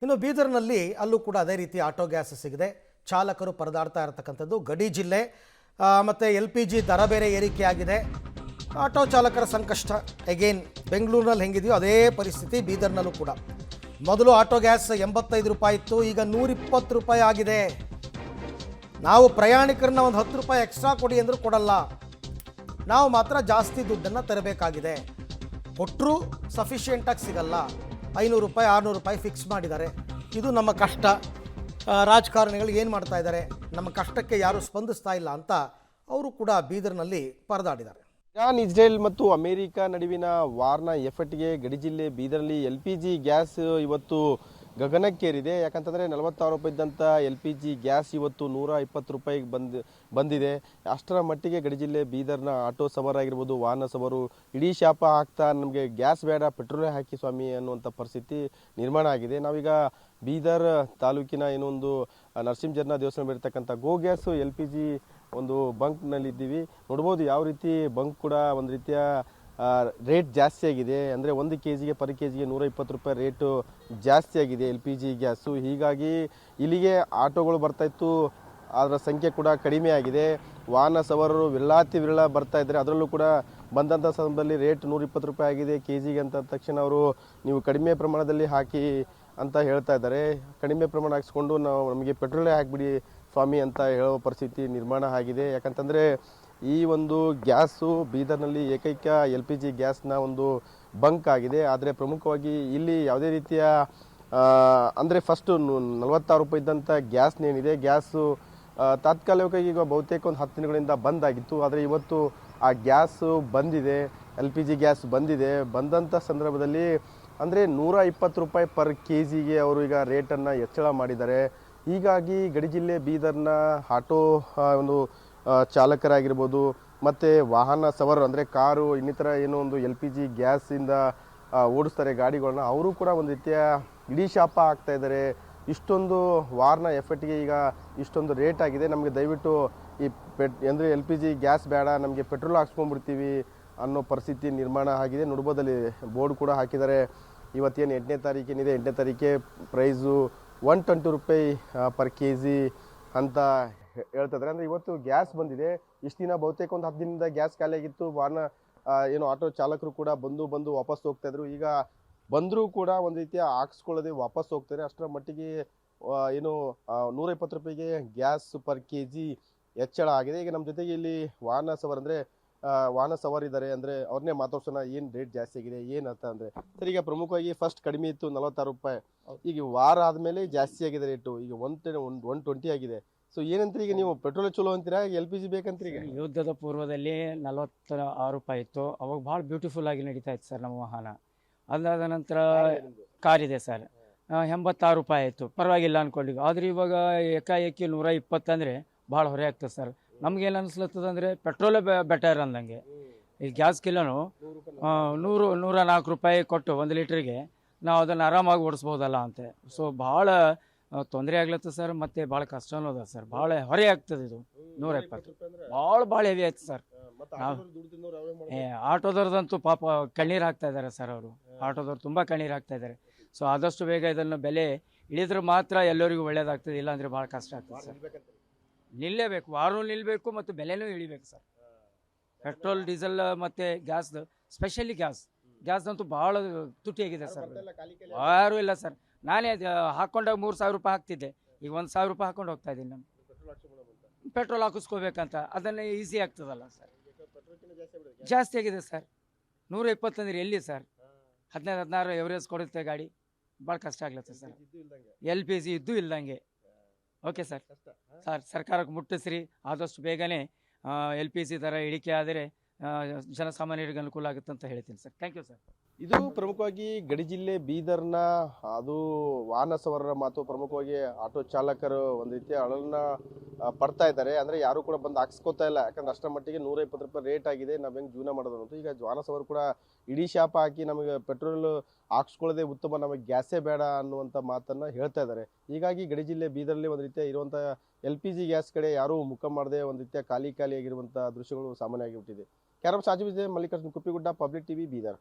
ಇನ್ನು ಬೀದರ್ನಲ್ಲಿ ಅಲ್ಲೂ ಕೂಡ ಅದೇ ರೀತಿ ಆಟೋ ಗ್ಯಾಸ್ ಸಿಗಿದೆ. ಚಾಲಕರು ಪರದಾಡ್ತಾ ಇರತಕ್ಕಂಥದ್ದು ಗಡಿ ಜಿಲ್ಲೆ. ಮತ್ತು LPG ದರ ಬೇರೆ ಏರಿಕೆ ಆಗಿದೆ. ಆಟೋ ಚಾಲಕರ ಸಂಕಷ್ಟ ಅಗೇನ್ ಬೆಂಗಳೂರಿನಲ್ಲಿ ಹೆಂಗಿದೆಯೋ ಅದೇ ಪರಿಸ್ಥಿತಿ ಬೀದರ್ನಲ್ಲೂ ಕೂಡ. ಮೊದಲು ಆಟೋ ಗ್ಯಾಸ್ 85 ರೂಪಾಯಿ ಇತ್ತು, ಈಗ 120 ರೂಪಾಯಿ ಆಗಿದೆ. ನಾವು ಪ್ರಯಾಣಿಕರನ್ನ ಒಂದು 10 ರೂಪಾಯಿ ಎಕ್ಸ್ಟ್ರಾ ಕೊಡಿ ಅಂದರೂ ಕೊಡಲ್ಲ, ನಾವು ಮಾತ್ರ ಜಾಸ್ತಿ ದುಡ್ಡನ್ನು ತರಬೇಕಾಗಿದೆ. ಕೊಟ್ಟರೂ ಸಫಿಷಿಯೆಂಟಾಗಿ ಸಿಗಲ್ಲ. 500 ರೂಪಾಯಿ 600 ರೂಪಾಯಿ ಫಿಕ್ಸ್ ಮಾಡಿದ್ದಾರೆ. ಇದು ನಮ್ಮ ಕಷ್ಟ. ರಾಜಕಾರಣಿಗಳು ಏನು ಮಾಡ್ತಾ ಇದ್ದಾರೆ, ನಮ್ಮ ಕಷ್ಟಕ್ಕೆ ಯಾರು ಸ್ಪಂದಿಸ್ತಾ ಇಲ್ಲ ಅಂತ ಅವರು ಕೂಡ ಬೀದರ್ನಲ್ಲಿ ಪರದಾಡಿದ್ದಾರೆ. ಇರಾನ್, ಇಸ್ರೇಲ್ ಮತ್ತು ಅಮೆರಿಕ ನಡುವಿನ ವಾರ್ನ ಎಫೆಕ್ಟ್ಗೆ ಗಡಿ ಜಿಲ್ಲೆ ಬೀದರ್ನಲ್ಲಿ LPG ಗ್ಯಾಸ್ ಇವತ್ತು ಗಗನಕ್ಕೇರಿದೆ. ಯಾಕಂತಂದರೆ 46 ರೂಪಾಯಿ ಇದ್ದಂಥ LPG ಗ್ಯಾಸ್ ಇವತ್ತು 120 ರೂಪಾಯಿಗೆ ಬಂದಿದೆ. ಅಷ್ಟರ ಮಟ್ಟಿಗೆ ಗಡಿ ಜಿಲ್ಲೆ ಬೀದರ್ನ ಆಟೋ ಸವಾರಾಗಿರ್ಬೋದು, ವಾಹನ ಸವಾರು ಇಡೀ ಶಾಪ ಹಾಕ್ತಾ ನಮಗೆ ಗ್ಯಾಸ್ ಬೇಡ ಪೆಟ್ರೋಲೇ ಹಾಕಿ ಸ್ವಾಮಿ ಅನ್ನುವಂಥ ಪರಿಸ್ಥಿತಿ ನಿರ್ಮಾಣ ಆಗಿದೆ. ನಾವೀಗ ಬೀದರ್ ತಾಲೂಕಿನ ಏನೊಂದು ನರಸಿಂಹಜರ್ನ ದೇವಸ್ಥಾನ ಬರ್ತಕ್ಕಂಥ ಗೋ ಗ್ಯಾಸ್ LPG ಒಂದು ಬಂಕ್ನಲ್ಲಿದ್ದೀವಿ. ನೋಡ್ಬೋದು ಯಾವ ರೀತಿ ಬಂಕ್ ಕೂಡ ಒಂದು ರೀತಿಯ ರೇಟ್ ಜಾಸ್ತಿ ಆಗಿದೆ. ಅಂದರೆ 1 kg per kg 120 ರೂಪಾಯಿ ರೇಟು ಜಾಸ್ತಿ ಆಗಿದೆ LPG ಗ್ಯಾಸು. ಹೀಗಾಗಿ ಇಲ್ಲಿಗೆ ಆಟೋಗಳು ಬರ್ತಾಯಿತ್ತು, ಅದರ ಸಂಖ್ಯೆ ಕೂಡ ಕಡಿಮೆ ಆಗಿದೆ. ವಾಹನ ಸವಾರರು ವಿರಳ ಬರ್ತಾ ಇದ್ದಾರೆ. ಅದರಲ್ಲೂ ಕೂಡ ಬಂದಂಥ ಸಂದರ್ಭದಲ್ಲಿ ರೇಟ್ 120 ರೂಪಾಯಿ ಆಗಿದೆ KG ಅಂತ ತಕ್ಷಣ ಅವರು ನೀವು ಕಡಿಮೆ ಪ್ರಮಾಣದಲ್ಲಿ ಹಾಕಿ ಅಂತ ಹೇಳ್ತಾ ಇದ್ದಾರೆ. ಕಡಿಮೆ ಪ್ರಮಾಣ ಹಾಕಿಸ್ಕೊಂಡು ನಮಗೆ ಪೆಟ್ರೋಲೇ ಹಾಕಿಬಿಡಿ ಸ್ವಾಮಿ ಅಂತ ಹೇಳೋ ಪರಿಸ್ಥಿತಿ ನಿರ್ಮಾಣ ಆಗಿದೆ. ಯಾಕಂತಂದರೆ ಈ ಒಂದು ಗ್ಯಾಸು ಬೀದರ್ನಲ್ಲಿ ಏಕೈಕ LPG ಗ್ಯಾಸ್ನ ಒಂದು ಬಂಕ್ ಆಗಿದೆ. ಆದರೆ ಪ್ರಮುಖವಾಗಿ ಇಲ್ಲಿ ಯಾವುದೇ ರೀತಿಯ ಅಂದರೆ ಫಸ್ಟು 46 ರೂಪಾಯಿ ಇದ್ದಂಥ ಗ್ಯಾಸ್ನೇನಿದೆ, ಗ್ಯಾಸು ತಾತ್ಕಾಲಿಕವಾಗಿ ಈಗ ಬಹುತೇಕ ಒಂದು 10 ದಿನಗಳಿಂದ ಬಂದಾಗಿತ್ತು. ಆದರೆ ಇವತ್ತು ಆ ಗ್ಯಾಸು ಬಂದಿದೆ, LPG ಗ್ಯಾಸ್ ಬಂದಿದೆ. ಬಂದಂಥ ಸಂದರ್ಭದಲ್ಲಿ ಅಂದರೆ 120 ರೂಪಾಯಿ ಪರ್ kgಗೆ ಅವರು ಈಗ ರೇಟನ್ನು ಹೆಚ್ಚಳ ಮಾಡಿದ್ದಾರೆ. ಹೀಗಾಗಿ ಗಡಿ ಜಿಲ್ಲೆ ಬೀದರ್ನ ಆಟೋ ಒಂದು ಚಾಲಕರಾಗಿರ್ಬೋದು ಮತ್ತು ವಾಹನ ಸವಾರರು ಅಂದರೆ ಕಾರು ಇನ್ನಿತರ ಏನೋ ಒಂದು LPG ಗ್ಯಾಸಿಂದ ಓಡಿಸ್ತಾರೆ ಗಾಡಿಗಳನ್ನ, ಅವರು ಕೂಡ ಒಂದು ರೀತಿಯ ಇಡೀ ಶಾಪ ಆಗ್ತಾ ಇದ್ದಾರೆ. ಇಷ್ಟೊಂದು ವಾರ್ನ ಎಫೆಕ್ಟ್ಗೆ ಈಗ ಇಷ್ಟೊಂದು ರೇಟ್ ಆಗಿದೆ. ನಮಗೆ ದಯವಿಟ್ಟು ಈ ಅಂದರೆ LPG ಗ್ಯಾಸ್ ಬೇಡ, ನಮಗೆ ಪೆಟ್ರೋಲ್ ಹಾಕ್ಸ್ಕೊಂಡ್ಬಿಡ್ತೀವಿ ಅನ್ನೋ ಪರಿಸ್ಥಿತಿ ನಿರ್ಮಾಣ ಆಗಿದೆ. ನೋಡ್ಬೋದಲ್ಲಿ ಬೋರ್ಡ್ ಕೂಡ ಹಾಕಿದ್ದಾರೆ. ಇವತ್ತೇನು 8ನೇ ತಾರೀಕೇನಿದೆ, 8ನೇ ತಾರೀಕೆ ಪ್ರೈಸು 120 ರೂಪಾಯಿ ಪರ್ kg ಅಂತ ಹೇಳ್ತಿದ್ದಾರೆ. ಅಂದರೆ ಇವತ್ತು ಗ್ಯಾಸ್ ಬಂದಿದೆ. ಇಷ್ಟು ದಿನ ಬಹುತೇಕ ಒಂದು 10 ದಿನದಿಂದ ಗ್ಯಾಸ್ ಖಾಲಿಯಾಗಿತ್ತು. ವಾಹನ ಏನು ಆಟೋ ಚಾಲಕರು ಕೂಡ ಬಂದು ವಾಪಸ್ ಹೋಗ್ತಾಯಿದ್ರು. ಈಗ ಬಂದರೂ ಕೂಡ ಒಂದು ರೀತಿಯ ಹಾಕ್ಸ್ಕೊಳ್ಳೋದೇ ವಾಪಸ್ ಹೋಗ್ತಾರೆ. ಅಷ್ಟರ ಮಟ್ಟಿಗೆ ಏನು 120 ರೂಪಾಯಿಗೆ ಗ್ಯಾಸ್ ಪರ್ kg ಹೆಚ್ಚಳ ಆಗಿದೆ. ಈಗ ನಮ್ಮ ಜೊತೆಗೆ ಇಲ್ಲಿ ವಾಹನ ಸವಾರ ಅಂದರೆ ವಾಹನ ಸವಾರಿದ್ದಾರೆ, ಅಂದರೆ ಅವ್ರನ್ನೇ ಮಾತಾಡ್ಸೋಣ. ಏನು ರೇಟ್ ಜಾಸ್ತಿ ಆಗಿದೆ ಏನಂತ ಅಂದರೆ ಸರ್, ಈಗ ಪ್ರಮುಖವಾಗಿ ಫಸ್ಟ್ ಕಡಿಮೆ ಇತ್ತು 46 ರೂಪಾಯಿ, ಈಗ ವಾರ ಆದಮೇಲೆ ಜಾಸ್ತಿ ಆಗಿದೆ ರೇಟು, ಈಗ 120 ಆಗಿದೆ. ಸೊ ಏನಂತೀರಿ, ಈಗ ನೀವು ಪೆಟ್ರೋಲ್ ಚಲೋ ಅಂತೀರಾ, LPG ಬೇಕಂತೀರಿ? ಈಗ ಯುದ್ಧದ ಪೂರ್ವದಲ್ಲಿ 46 ರೂಪಾಯಿ ಇತ್ತು, ಅವಾಗ ಭಾಳ ಬ್ಯೂಟಿಫುಲ್ ಆಗಿ ನಡೀತಾ ಇತ್ತು ಸರ್ ನಮ್ಮ ವಾಹನ. ಅದಾದ ನಂತರ ಕಾರಿದೆ ಸರ್, 86 ರೂಪಾಯಿ ಆಯಿತು, ಪರವಾಗಿಲ್ಲ ಅಂದ್ಕೊಂಡು. ಆದರೆ ಇವಾಗ ಏಕಾಏಕಿ 120 ಅಂದರೆ ಭಾಳ ಹೊರೆ ಆಗ್ತದೆ ಸರ್. ನಮ್ಗೇನು ಅನಿಸ್ಲತ್ತದ ಅಂದರೆ ಪೆಟ್ರೋಲೇ ಬೆಟರ್ ಅಂದಂಗೆ. ಈ ಗ್ಯಾಸ್ ಕಿಲೋನು 104 ರೂಪಾಯಿ ಕೊಟ್ಟು 1 ಲೀಟ್ರಿಗೆ ನಾವು ಅದನ್ನು ಆರಾಮಾಗಿ ಓಡಿಸ್ಬೋದಲ್ಲ ಅಂತೆ. ಸೊ ಭಾಳ ತೊಂದರೆ ಆಗ್ಲತ್ತದ ಸರ್, ಮತ್ತು ಭಾಳ ಕಷ್ಟನೂ ಅದ ಸರ್, ಭಾಳ ಹೊರೆ ಆಗ್ತದೆ ಇದು 120 ಭಾಳ ಹೆವಿ ಆಯ್ತು ಸರ್. ಆಟೋದವ್ರದಂತೂ ಪಾಪ ಕಣ್ಣೀರು ಹಾಕ್ತಾ ಇದ್ದಾರೆ ಸರ್, ಅವರು ಆಟೋದವ್ರು ತುಂಬ ಕಣ್ಣೀರು ಹಾಕ್ತಾ ಇದ್ದಾರೆ. ಸೊ ಆದಷ್ಟು ಬೇಗ ಇದನ್ನು ಬೆಲೆ ಇಳಿದ್ರೆ ಮಾತ್ರ ಎಲ್ಲರಿಗೂ ಒಳ್ಳೇದಾಗ್ತದೆ, ಇಲ್ಲಾಂದರೆ ಭಾಳ ಕಷ್ಟ ಆಗ್ತದೆ ಸರ್. ನಿಲ್ಲಬೇಕು, ವಾರು ನಿಲ್ಲಬೇಕು ಮತ್ತು ಬೆಲೆನೂ ಇಳಿಬೇಕು ಸರ್. ಪೆಟ್ರೋಲ್, ಡೀಸೆಲ್ ಮತ್ತು ಗ್ಯಾಸ್ದು, ಸ್ಪೆಷಲಿ ಗ್ಯಾಸ್ದಂತೂ ಭಾಳ ತುಟಿಯಾಗಿದೆ ಸರ್. ಯಾರೂ ಇಲ್ಲ ಸರ್. ನಾನೇ ಹಾಕ್ಕೊಂಡಾಗ 3,000 ರೂಪಾಯಿ ಹಾಕ್ತಿದ್ದೆ, ಈಗ 1,000 ರೂಪಾಯಿ ಹಾಕ್ಕೊಂಡು ಹೋಗ್ತಾ ಇದ್ದೀನಿ ನಾನು ಪೆಟ್ರೋಲ್ ಹಾಕಿಸ್ಕೋಬೇಕಂತ. ಅದನ್ನು ಈಸಿ ಆಗ್ತದಲ್ಲ ಸರ್. ಜಾಸ್ತಿ ಆಗಿದೆ ಸರ್. 120 ಅಂದ್ರೆ ಎಲ್ಲಿ ಸರ್? 15-16 ಎವರೇಜ್ ಕೊಡುತ್ತೆ ಗಾಡಿ, ಭಾಳ ಕಷ್ಟ ಆಗ್ಲತ್ತೆ ಸರ್. LPG ಇದ್ದೂ ಇಲ್ದಂಗೆ. ಓಕೆ ಸರ್, ಸರ್ಕಾರಕ್ಕೆ ಮುಟ್ಟಿಸ್ರಿ ಆದಷ್ಟು ಬೇಗನೆ. LPG ದರ ಇಳಿಕೆ ಆದರೆ ಜನಸಾಮಾನ್ಯರಿಗೆ ಅನುಕೂಲ ಆಗುತ್ತೆ ಅಂತ ಹೇಳ್ತೀನಿ ಸರ್. Thank you sir. ಇದು ಪ್ರಮುಖವಾಗಿ ಗಡಿ ಜಿಲ್ಲೆ ಬೀದರ್ನ ಅದು ವಾಹನ ಸವಾರರ ಮಾತು. ಪ್ರಮುಖವಾಗಿ ಆಟೋ ಚಾಲಕರು ಒಂದು ರೀತಿಯ ಅಳಲನ್ನ ಪಡ್ತಾ ಇದ್ದಾರೆ. ಅಂದರೆ ಯಾರು ಕೂಡ ಬಂದು ಹಾಕ್ಸ್ಕೊತಾ ಇಲ್ಲ, ಯಾಕಂದ್ರೆ ಅಷ್ಟರ ಮಟ್ಟಿಗೆ 120 ರೂಪಾಯಿ ರೇಟ್ ಆಗಿದೆ, ನಾವು ಹೆಂಗೆ ಜೀವನ ಮಾಡೋದು ಅಂತ. ಈಗ ವಾಹನ ಸವಾರ ಕೂಡ ಇಡೀ ಶಾಪ ಹಾಕಿ ನಮಗೆ ಪೆಟ್ರೋಲ್ ಹಾಕ್ಸ್ಕೊಳ್ಳೋದೇ ಉತ್ತಮ, ನಮಗೆ ಗ್ಯಾಸೇ ಬೇಡ ಅನ್ನುವಂಥ ಮಾತನ್ನು ಹೇಳ್ತಾ ಇದ್ದಾರೆ. ಹೀಗಾಗಿ ಗಡಿ ಜಿಲ್ಲೆ ಬೀದರಲ್ಲಿ ಒಂದು ರೀತಿಯ ಇರುವಂಥ LPG ಗ್ಯಾಸ್ ಕಡೆ ಯಾರೂ ಮುಖ ಮಾಡದೆ ಒಂದು ರೀತಿಯ ಖಾಲಿಯಾಗಿರುವಂಥ ದೃಶ್ಯಗಳು ಸಾಮಾನ್ಯ ಆಗಿಬಿಟ್ಟಿದೆ. ಕ್ಯಾರಮ್ ಸಾಜಿಬಿದೆ, ಮಲ್ಲಿಕಾರ್ಜುನ್ ಕುಪ್ಪಿಗುಡ್ಡ, ಪಬ್ಲಿಕ್ TV, ಬೀದರ್.